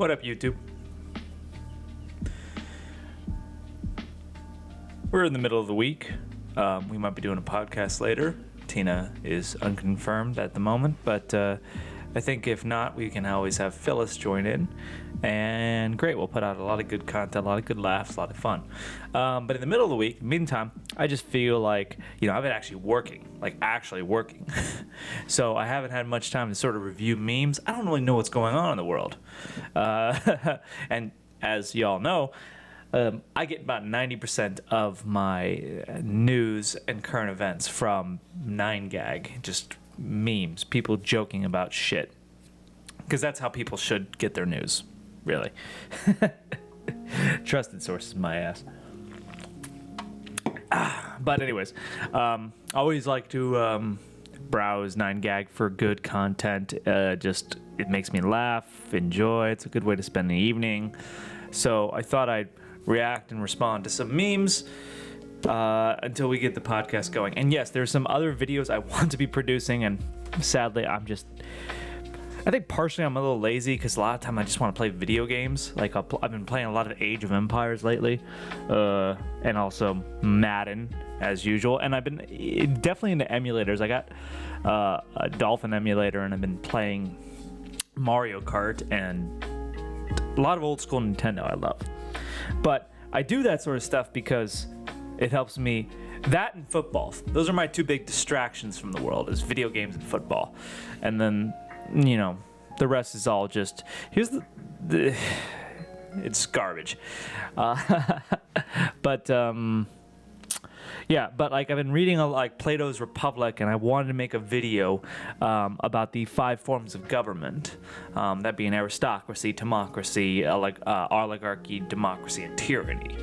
What up, YouTube? We're in the middle of the week. We might be doing a podcast later. Tina is unconfirmed at the moment, but I think if not, we can always have Phyllis join in. And great, we'll put out a lot of good content, a lot of good laughs, a lot of fun. But in the middle of the week, meantime, I just feel like, I've been actually working. So I haven't had much time to sort of review memes. I don't really know what's going on in the world. And as y'all know, I get about 90% of my news and current events from 9gag, just memes, people joking about shit. Because that's how people should get their news, really. Trusted sources, my ass. But anyways, always like to browse 9gag for good content. It makes me laugh, enjoy. It's a good way to spend the evening. So I thought I'd react and respond to some memes until we get the podcast going. And yes, there's some other videos I want to be producing, and sadly, I think partially I'm a little lazy because a lot of time I just want to play video games. Like I've been playing a lot of Age of Empires lately, and also Madden as usual. And I've been definitely into emulators. I got a Dolphin emulator, and I've been playing Mario Kart and a lot of old school Nintendo I love. But I do that sort of stuff because it helps me. That and football. Those are my two big distractions from the world, is video games and football. And then, the rest is all just, here's the it's garbage. But I've been reading Plato's Republic, and I wanted to make a video about the 5 forms of government, that being aristocracy, democracy, oligarchy, democracy, and tyranny.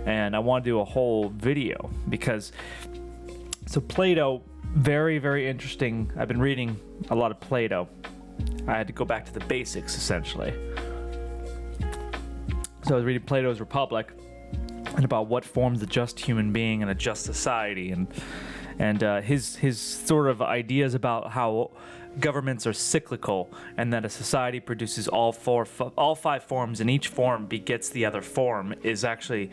And I want to do a whole video because, so Plato, very, very interesting. I've been reading a lot of Plato. I had to go back to the basics, essentially. So I was reading Plato's Republic, and about what forms a just human being and a just society, and his sort of ideas about how governments are cyclical, and that a society produces all 5 forms, and each form begets the other form, is actually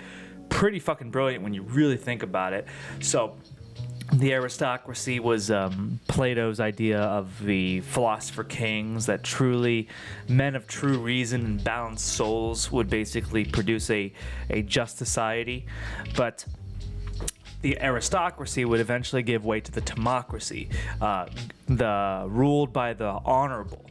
pretty fucking brilliant when you really think about it. So the aristocracy was Plato's idea of the philosopher kings, that truly men of true reason and balanced souls would basically produce a just society. But the aristocracy would eventually give way to the democracy, the ruled by the honorable.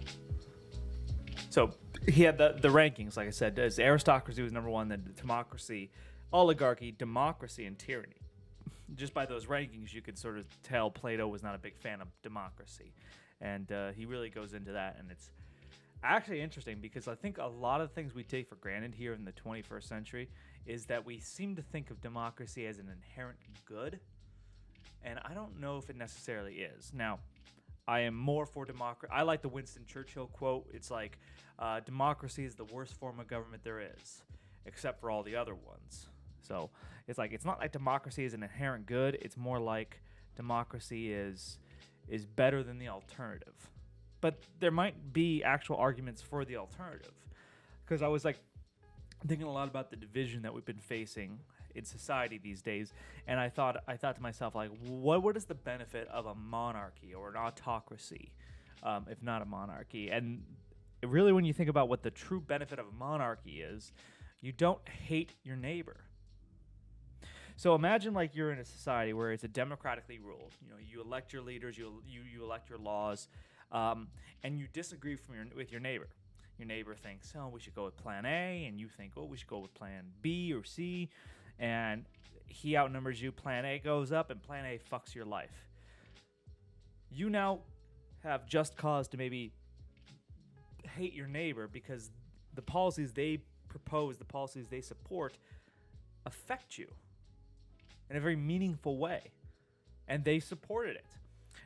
So he had the rankings, like I said, as aristocracy was number 1, then democracy, oligarchy, democracy, and tyranny. Just by those rankings, you could sort of tell Plato was not a big fan of democracy. And he really goes into that. And it's actually interesting because I think a lot of things we take for granted here in the 21st century is that we seem to think of democracy as an inherent good. And I don't know if it necessarily is. Now, I am more for democracy. I like the Winston Churchill quote. It's like, democracy is the worst form of government there is, except for all the other ones. So it's not like democracy is an inherent good. It's more like democracy is better than the alternative. But there might be actual arguments for the alternative. Because I was thinking a lot about the division that we've been facing in society these days, and I thought to myself, what is the benefit of a monarchy or an autocracy, if not a monarchy? And really, when you think about what the true benefit of a monarchy is, you don't hate your neighbor. So imagine you're in a society where it's a democratically ruled. You elect your leaders, you elect your laws, and you disagree with your neighbor. Your neighbor thinks, oh, we should go with plan A, and you think, oh, we should go with plan B or C, and he outnumbers you. Plan A goes up, and plan A fucks your life. You now have just cause to maybe hate your neighbor because the policies they propose, the policies they support, affect you in a very meaningful way, and they supported it.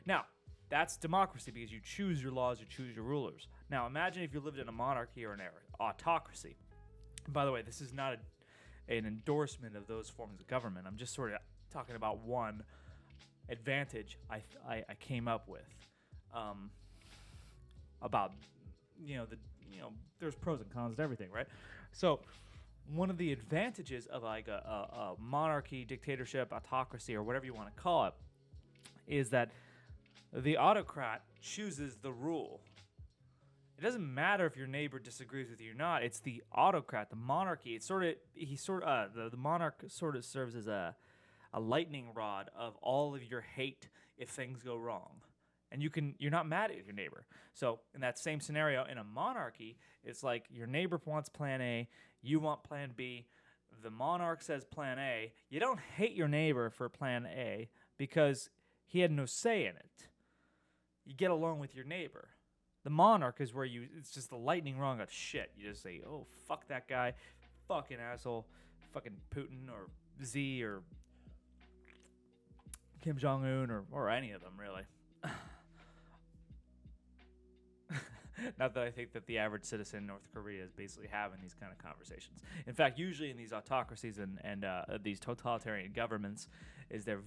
Now, that's democracy because you choose your laws, you choose your rulers. Now, imagine if you lived in a monarchy or an autocracy. By the way, this is not an endorsement of those forms of government. I'm just sort of talking about one advantage I came up with about there's pros and cons to everything, right? So one of the advantages of like a monarchy, dictatorship, autocracy, or whatever you want to call it, is that the autocrat chooses the rule. It doesn't matter if your neighbor disagrees with you or not. It's the autocrat, the monarchy. It's the monarch sort of serves as a lightning rod of all of your hate if things go wrong. And you're not mad at your neighbor. So in that same scenario, in a monarchy, it's like your neighbor wants plan A, you want plan B. The monarch says plan A. You don't hate your neighbor for plan A because he had no say in it. You get along with your neighbor. The monarch is where it's just the lightning rod of shit. You just say, oh, fuck that guy, fucking asshole, fucking Putin or Z or Kim Jong-un or any of them, really. Not that I think that the average citizen in North Korea is basically having these kind of conversations. In fact, usually in these autocracies and these totalitarian governments, is they're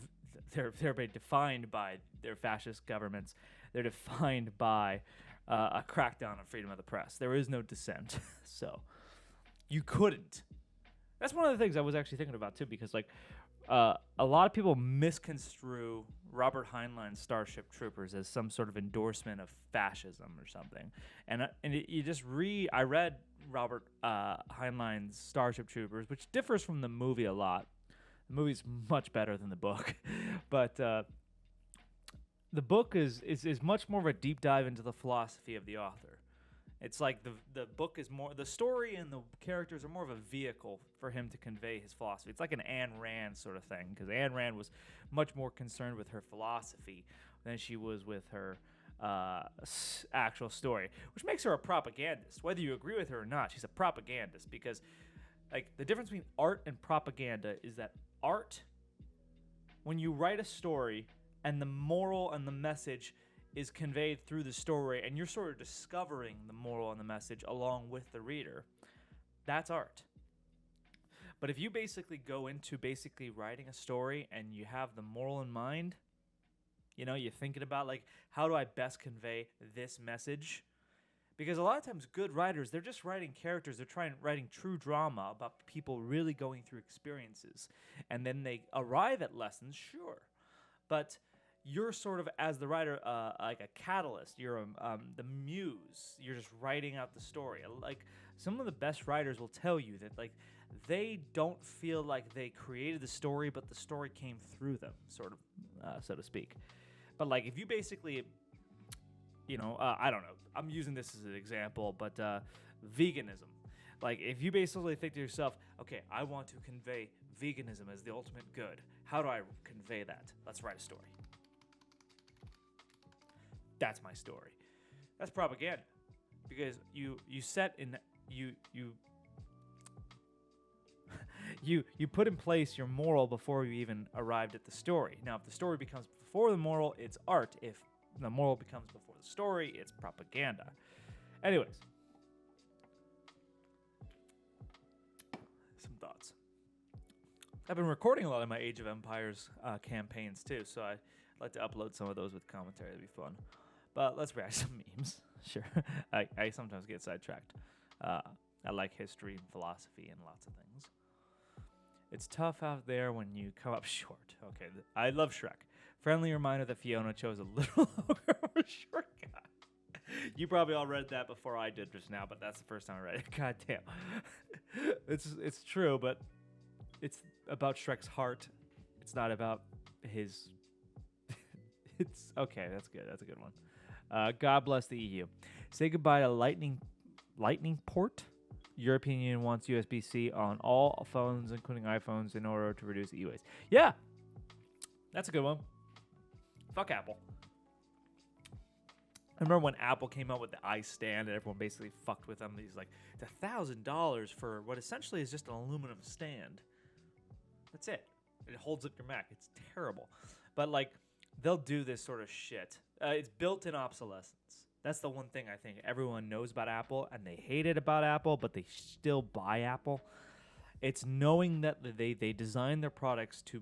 defined by their fascist governments. They're defined by a crackdown on freedom of the press. There is no dissent, so you couldn't. That's one of the things I was actually thinking about too, because like a lot of people misconstrue Robert Heinlein's Starship Troopers as some sort of endorsement of fascism or something. I read Robert Heinlein's Starship Troopers, which differs from the movie a lot. The movie's much better than the book, but the book is much more of a deep dive into the philosophy of the author. It's like the book is more, the story and the characters are more of a vehicle for him to convey his philosophy. It's like an Ayn Rand sort of thing, because Ayn Rand was much more concerned with her philosophy than she was with her actual story, which makes her a propagandist. Whether you agree with her or not, she's a propagandist, because like the difference between art and propaganda is that art, when you write a story and the moral and the message is conveyed through the story, and you're sort of discovering the moral and the message along with the reader, that's art. But if you basically go into writing a story and you have the moral in mind, you're thinking about like, how do I best convey this message? Because a lot of times good writers, they're just writing characters, they're writing true drama about people really going through experiences. And then they arrive at lessons, sure. But you're sort of, as the writer, like a catalyst. You're the muse. You're just writing out the story. Like, some of the best writers will tell you that, like, they don't feel like they created the story, but the story came through them, sort of, so to speak. But, like, if you basically, I don't know. I'm using this as an example, but veganism. Like, if you basically think to yourself, okay, I want to convey veganism as the ultimate good. How do I convey that? Let's write a story. That's my story. That's propaganda, because you put in place your moral before you even arrived at the story. Now, if the story becomes before the moral, it's art. If the moral becomes before the story, it's propaganda. Anyways, some thoughts. I've been recording a lot of my Age of Empires campaigns too, so I'd like to upload some of those with commentary. That'd be fun. But let's react to some memes. Sure. I sometimes get sidetracked. I like history and philosophy and lots of things. It's tough out there when you come up short. Okay, I love Shrek. Friendly reminder that Fiona chose a little longer of a short guy. You probably all read that before I did just now, but that's the first time I read it. God damn. It's true, but it's about Shrek's heart. It's not about his... It's okay. That's good. That's a good one. God bless the EU. Say goodbye to Lightning port. European Union wants USB-C on all phones, including iPhones, in order to reduce e-waste. Yeah, that's a good one. Fuck Apple. I remember when Apple came out with the iStand, and everyone basically fucked with them. These like, it's $1,000 for what essentially is just an aluminum stand. That's it. It holds up your Mac. It's terrible, but like, they'll do this sort of shit. It's built-in obsolescence. That's the one thing I think everyone knows about Apple, and they hate it about Apple, but they still buy Apple. It's knowing that they design their products to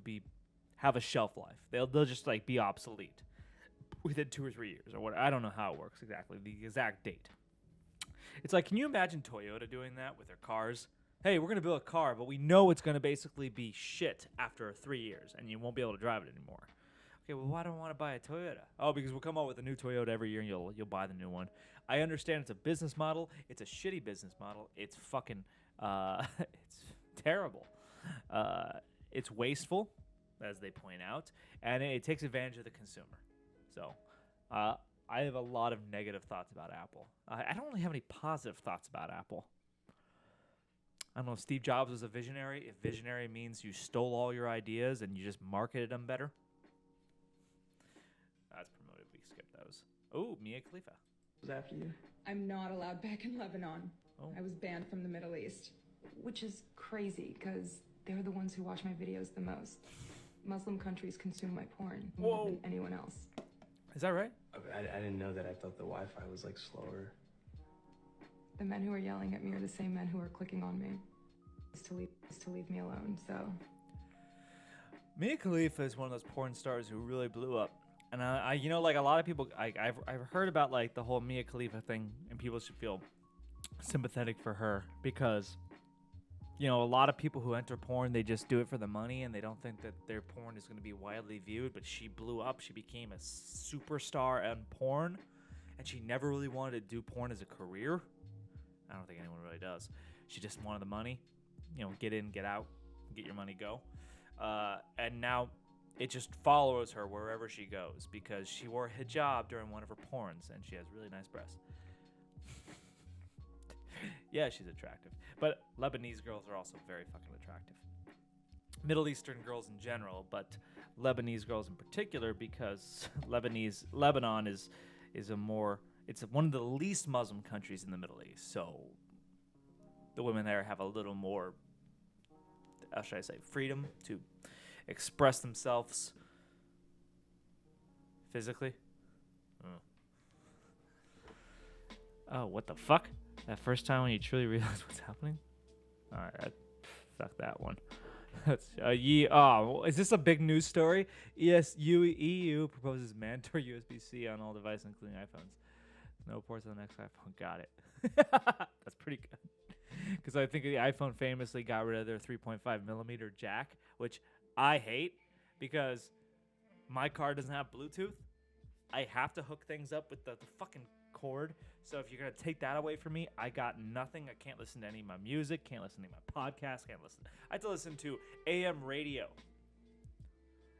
have a shelf life. They'll just like be obsolete within 2 or 3 years or what. I don't know how it works exactly, the exact date. It's like, can you imagine Toyota doing that with their cars? Hey, we're going to build a car, but we know it's going to basically be shit after 3 years, and you won't be able to drive it anymore. Okay, well, why do I want to buy a Toyota? Oh, because we'll come out with a new Toyota every year, and you'll buy the new one. I understand it's a business model. It's a shitty business model. It's fucking, it's terrible. It's wasteful, as they point out, and it takes advantage of the consumer. So, I have a lot of negative thoughts about Apple. I don't really have any positive thoughts about Apple. I don't know if Steve Jobs was a visionary. If visionary means you stole all your ideas and you just marketed them better. That's promoted. We skipped those. Oh, Mia Khalifa. Was after you. I'm not allowed back in Lebanon. Oh. I was banned from the Middle East. Which is crazy, because they're the ones who watch my videos the most. Muslim countries consume my porn more than anyone else. Is that right? I didn't know that. I thought the Wi-Fi was like slower. The men who are yelling at me are the same men who are clicking on me. Is to leave me alone, so. Mia Khalifa is one of those porn stars who really blew up. And I you know, like a lot of people, I've heard about like the whole Mia Khalifa thing, and people should feel sympathetic for her because, you know, a lot of people who enter porn, they just do it for the money and they don't think that their porn is going to be widely viewed. But she blew up. She became a superstar on porn, and she never really wanted to do porn as a career. I don't think anyone really does. She just wanted the money, you know, get in, get out, get your money, go. And now it just follows her wherever she goes because she wore a hijab during one of her porns and she has really nice breasts. Yeah, she's attractive. But Lebanese girls are also very fucking attractive. Middle Eastern girls in general, but Lebanese girls in particular because Lebanon is a more, it's one of the least Muslim countries in the Middle East. So the women there have a little more, how should I say, freedom to express themselves physically. Oh, what the fuck? That first time when you truly realize what's happening? Alright, fuck that one. That's is this a big news story? EU proposes mandatory USB-C on all devices, including iPhones. No ports on the next iPhone. Got it. That's pretty good. Because I think the iPhone famously got rid of their 3.5 millimeter jack, which I hate because my car doesn't have Bluetooth. I have to hook things up with the fucking cord. So if you're going to take that away from me, I got nothing. I can't listen to any of my music, can't listen to my podcast, I have to listen to AM radio.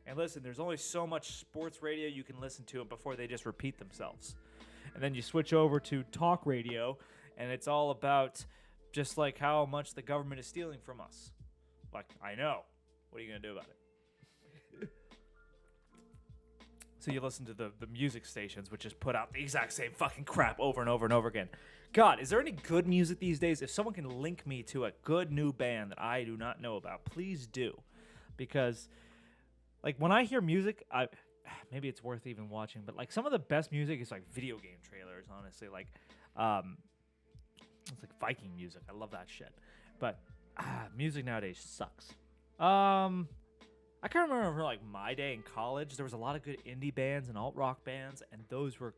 And listen, there's only so much sports radio you can listen to before they just repeat themselves. And then you switch over to talk radio, and it's all about just like how much the government is stealing from us. Like, I know. What are you going to do about it? So you listen to the music stations, which just put out the exact same fucking crap over and over and over again. God, is there any good music these days? If someone can link me to a good new band that I do not know about, please do. Because, like, when I hear music, maybe it's worth even watching, but, like, some of the best music is, like, video game trailers, honestly. Like, it's like Viking music. I love that shit. But music nowadays sucks. I can't remember like my day in college. There was a lot of good indie bands and alt rock bands, and those were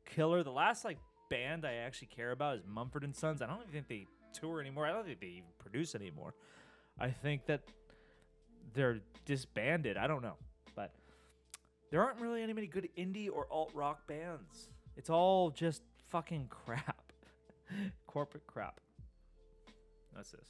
killer. The last like band I actually care about is Mumford & Sons. I don't even think they tour anymore. I don't think they even produce anymore. I think that they're disbanded. I don't know, but there aren't really any many good indie or alt rock bands. It's all just fucking crap. Corporate crap. That's this.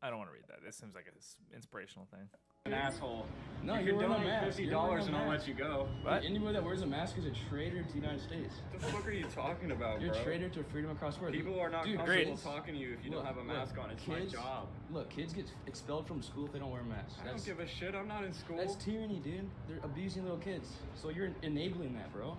I don't want to read that. This seems like an inspirational thing. An asshole. No, you you're can wearing a donate mask. $50 and I'll let you go. What? Anybody that wears a mask is a traitor to the United States. What the fuck are you talking about, You're bro? a traitor to freedom across the world. People are not Dude, comfortable kids- talking to you if you don't have a mask on. It's my job. Look, kids get expelled from school if they don't wear masks. I don't give a shit. I'm not in school. That's tyranny, dude. They're abusing little kids. So you're enabling that, bro.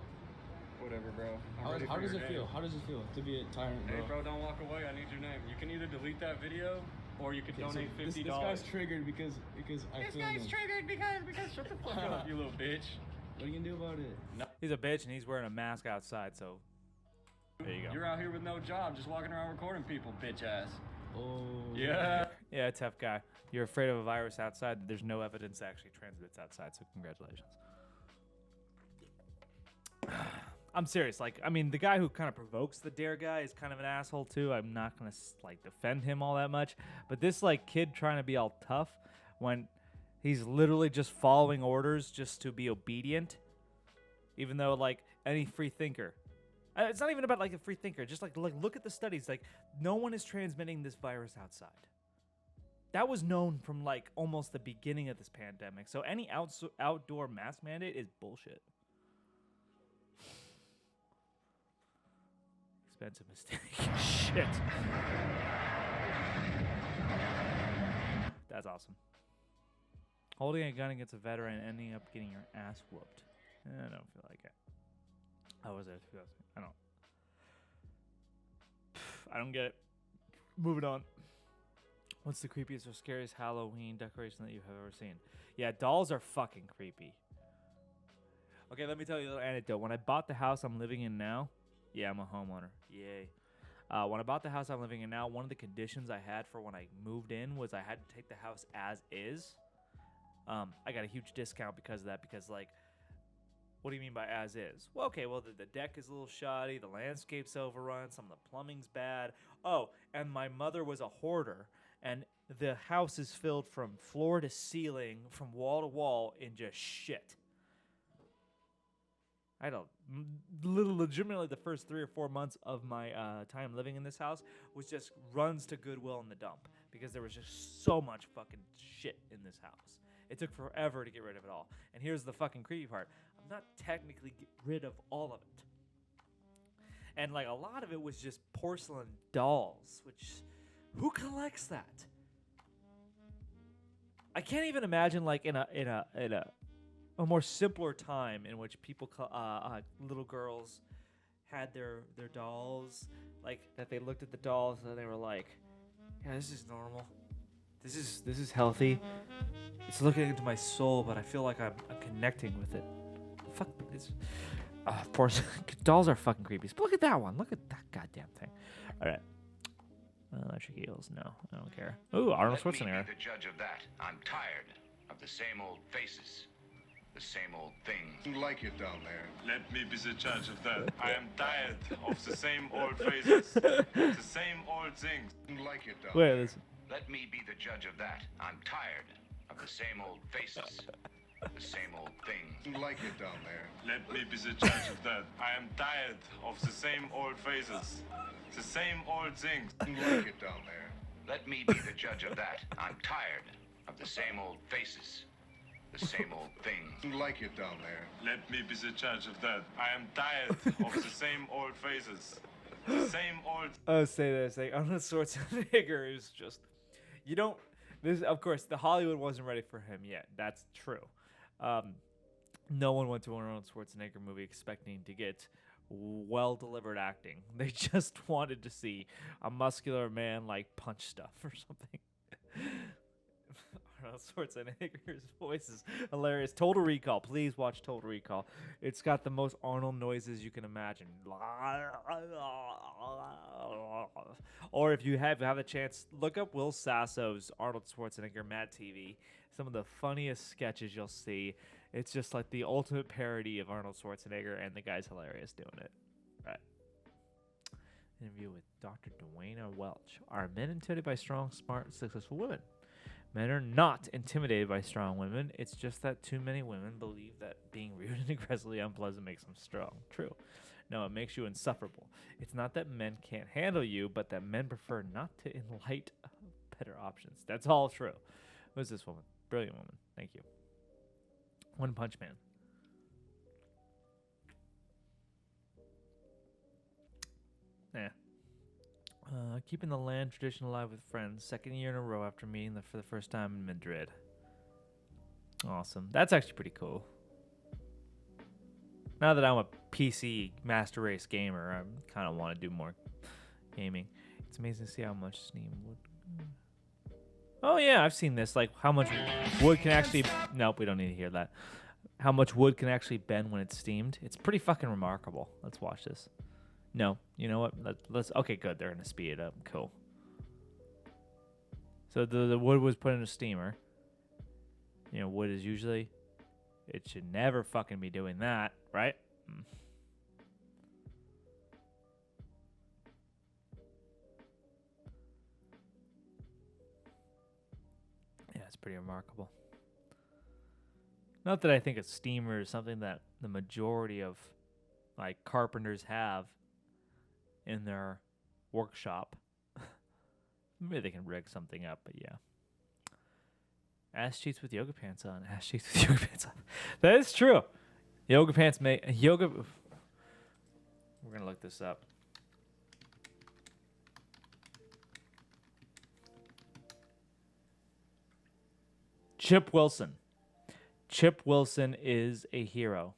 Whatever, bro. How does it feel? How does it feel to be a tyrant, bro? Hey, bro, don't walk away. I need your name. You can either delete that video or you can Okay, so donate $50. this guy's triggered because I This filmed guy's him. triggered because shut the fuck up, you little bitch. What are you gonna do about it? He's a bitch and he's wearing a mask outside, so there you go. You're out here with no job, just walking around recording people, bitch ass. Oh. Yeah. Yeah, tough guy. You're afraid of a virus outside. There's no evidence that actually transmits outside, so congratulations. I'm serious. Like, I mean, the guy who kind of provokes the dare guy is kind of an asshole too. I'm not gonna like defend him all that much, but this like kid trying to be all tough when he's literally just following orders just to be obedient, even though like any free thinker. It's not even about like a free thinker. Just like look at the studies. Like, no one is transmitting this virus outside. That was known from like almost the beginning of this pandemic. So any outdoor mask mandate is bullshit. Expensive mistake. Shit. That's awesome. Holding a gun against a veteran and ending up getting your ass whooped. I don't feel like it. I was there 2000. I don't get it. Moving on. What's the creepiest or scariest Halloween decoration that you have ever seen? Yeah, dolls are fucking creepy. Okay, let me tell you a little anecdote. When I bought the house I'm living in now, yeah, I'm a homeowner. Yay. When I bought the house I'm living in now, one of the conditions I had for when I moved in was I had to take the house as is. I got a huge discount because of that, because, like, what do you mean by as is? Well, okay, well, the deck is a little shoddy, the landscape's overrun, some of the plumbing's bad. Oh, and my mother was a hoarder, and the house is filled from floor to ceiling, from wall to wall, in just shit. I don't. Legitimately, the first 3 or 4 months of my time living in this house was just runs to Goodwill in the dump, because there was just so much fucking shit in this house. It took forever to get rid of it all. And here's the fucking creepy part. I'm not technically get rid of all of it. And like a lot of it was just porcelain dolls, which who collects that? I can't even imagine like in a more simpler time in which people little girls had their dolls, like that they looked at the dolls and they were like, yeah, this is normal. This is healthy. It's looking into my soul, but I feel like I'm connecting with it. Fuck this. Of course, dolls are fucking creepy. But look at that one. Look at that goddamn thing. All right. Electric eels. No, I don't care. Ooh, Arnold Schwarzenegger. Let me be the judge of that. I'm tired of the same old faces, the same old things. You like it down there. Let me be the judge of that. I am tired of the same old faces, the same old things. You like it down Wait, there. listen. Let me be the judge of that. I'm tired of the same old faces, the same old things. You like it down there. Let me be the judge of that. I am tired of the same old faces, the same old things. You like it down there. Let me be the judge of that. I'm tired of the same old faces, the same old things. You like it down there. Let me be the judge of that. I am tired of the same old faces, the same old. Oh, say this. Like Arnold Schwarzenegger is just. You don't. This, of course, the Hollywood wasn't ready for him yet. That's true. No one went to an Arnold Schwarzenegger movie expecting to get well-delivered acting. They just wanted to see a muscular man like punch stuff or something. Arnold Schwarzenegger's voice is hilarious. Total Recall. Please watch Total Recall. It's got the most Arnold noises you can imagine. Or if you have a chance, look up Will Sasso's Arnold Schwarzenegger Mad TV. Some of the funniest sketches you'll see. It's just like the ultimate parody of Arnold Schwarzenegger, and the guy's hilarious doing it. Right. Interview with Dr. Dwayna Welch. Are men intimidated by strong, smart, successful women? Men are not intimidated by strong women. It's just that too many women believe that being rude and aggressively unpleasant makes them strong. True. No, it makes you insufferable. It's not that men can't handle you, but that men prefer not to in light of better options. That's all true. Who's this woman? Brilliant woman. Thank you. One Punch Man. Yeah. Keeping the land tradition alive with friends. Second year in a row after meeting for the first time in Madrid. Awesome. That's actually pretty cool. Now that I'm a PC Master Race gamer, I kind of want to do more gaming. It's amazing to see how much Steam would... Oh yeah, I've seen this. Like how much wood can actually... Nope, we don't need to hear that. How much wood can actually bend when it's steamed. It's pretty fucking remarkable. Let's watch this. No, you know what? Let's. Okay, good. They're gonna speed it up. Cool. So the wood was put in a steamer. You know, wood is usually. It should never fucking be doing that, right? That's pretty remarkable. Not that I think a steamer is something that the majority of like carpenters have in their workshop. Maybe they can rig something up, but yeah. Ass cheeks with yoga pants on. Ass cheeks with yoga pants on. That is true. Yoga pants make yoga. We're gonna look this up. Chip Wilson. Chip Wilson is a hero.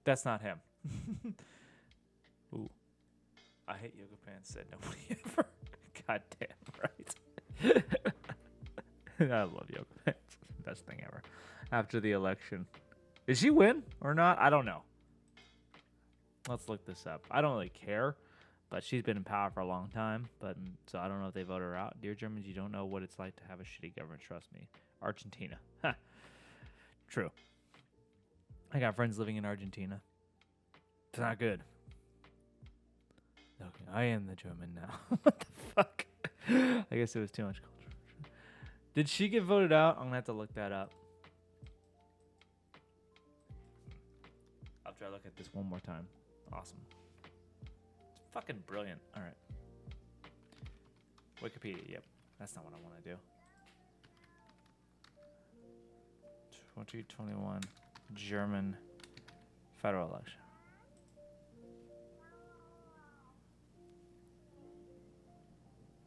That's not him. Ooh. I hate yoga pants, said nobody ever. God damn right. I love yoga pants. Best thing ever. After the election. Did she win or not? I don't know. Let's look this up. I don't really care, but she's been in power for a long time. But so I don't know if they voted her out. Dear Germans, you don't know what it's like to have a shitty government. Trust me. Argentina. Huh. True. I got friends living in Argentina. It's not good. Okay, I am the German now. What the fuck? I guess it was too much culture. Did she get voted out? I'm gonna have to look that up. I'll try to look at this one more time. Awesome. It's fucking brilliant. All right. Wikipedia. Yep. That's not what I want to do. 2021 German federal election.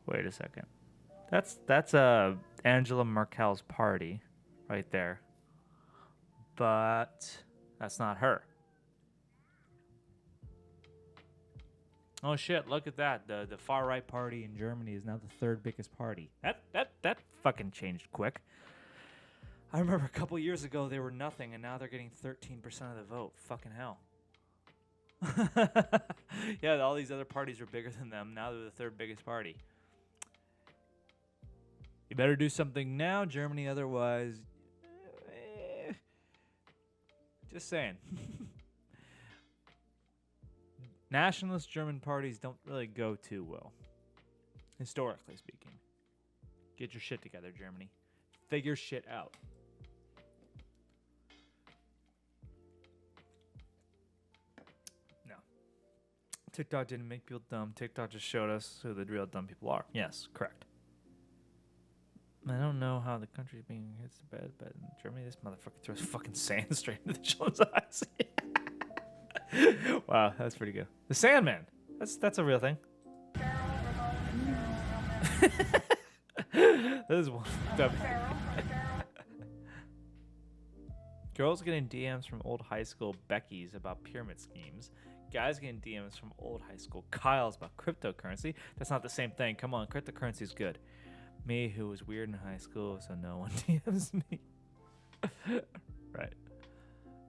Wait a second. That's Angela Merkel's party right there. But that's not her. Oh shit, look at that. The far right party in Germany is now the third biggest party. That fucking changed quick. I remember a couple years ago they were nothing and now they're getting 13% of the vote. Fucking hell. Yeah, all these other parties were bigger than them. Now they're the third biggest party. You better do something now, Germany, otherwise... Just saying. Nationalist German parties don't really go too well. Historically speaking. Get your shit together, Germany. Figure shit out. No. TikTok didn't make people dumb. TikTok just showed us who the real dumb people are. Yes, correct. I don't know how the country's being hit so bad, but in Germany, this motherfucker throws fucking sand straight into the children's eyes. Wow, that's pretty good. The Sandman. That's a real thing. That is one. Girls getting DMs from old high school Beckys about pyramid schemes. Guys getting DMs from old high school Kyles about cryptocurrency. That's not the same thing. Come on, cryptocurrency is good. Me, who was weird in high school, so no one DMs me. Right.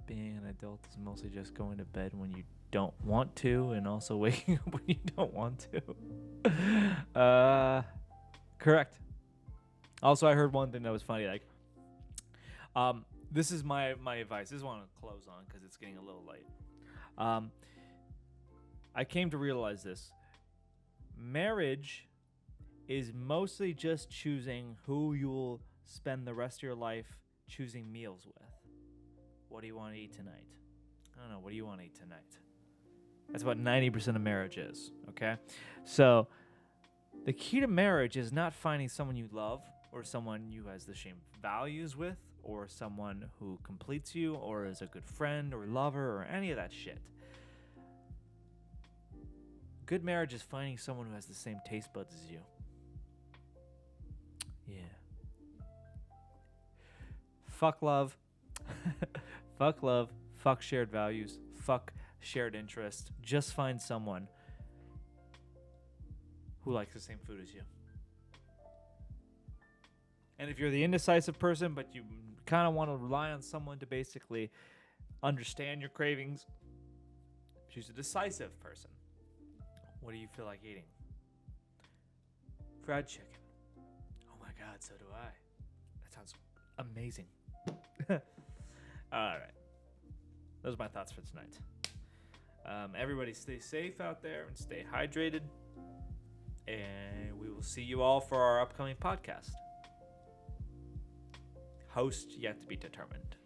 Being an adult is mostly just going to bed when you don't want to and also waking up when you don't want to. Correct. Also, I heard one thing that was funny. Like, this is my advice. This is what I want to close on because it's getting a little late. I came to realize this. Marriage is mostly just choosing who you will spend the rest of your life choosing meals with. What do you want to eat tonight? I don't know. What do you want to eat tonight? That's what 90% of marriage is, okay? So the key to marriage is not finding someone you love or someone you has the same values with or someone who completes you or is a good friend or lover or any of that shit. Good marriage is finding someone who has the same taste buds as you. Yeah. Fuck love. Fuck love. Fuck shared values. Fuck shared interest. Just find someone who likes the same food as you. And if you're the indecisive person, but you kind of want to rely on someone to basically understand your cravings, choose a decisive person. What do you feel like eating? Fried chicken. Oh my God, so do I. That sounds amazing. All right. Those are my thoughts for tonight. Everybody stay safe out there and stay hydrated. And we will see you all for our upcoming podcast. Host yet to be determined.